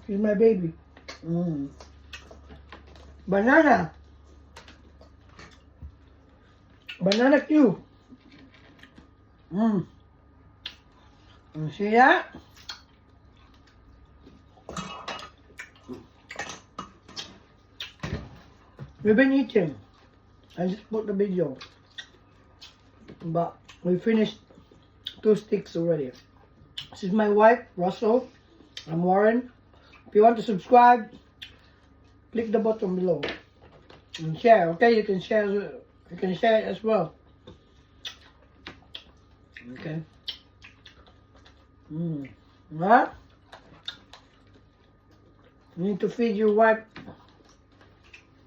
She's my baby. Mm. Banana. Banana Q. Mm. You see that? We've been eating. I just put the video. But we finished 2 sticks already. This is my wife, Russell. I'm Warren. If you want to subscribe, click the button below. And share, okay? You can share it as well. Okay. Right? You need to feed your wife.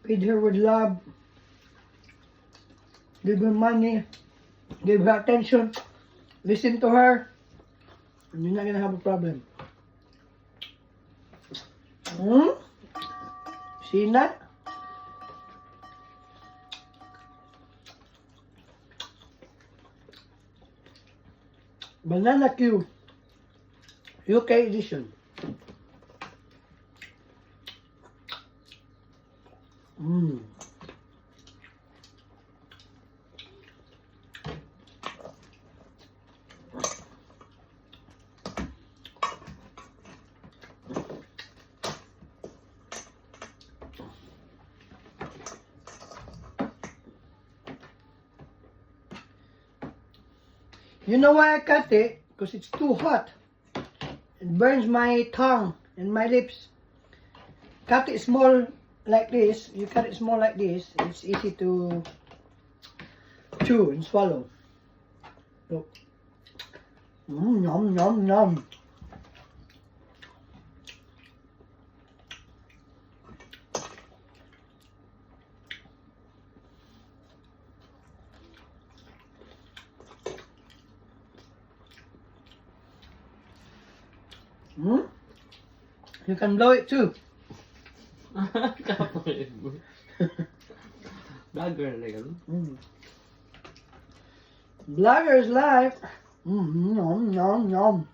Feed her with love. Give her money. Give her attention. Listen to her. And you're not gonna have a problem. See that? Banana Q. UK edition. You know why I cut it? Because it's too hot. It burns my tongue and my lips. Cut it small like this. You cut it small like this. It's easy to chew and swallow. Look. Yum, yum, yum. You can blow it too. Vlogger na yan. Vlogger's life. Yum, yum, yum.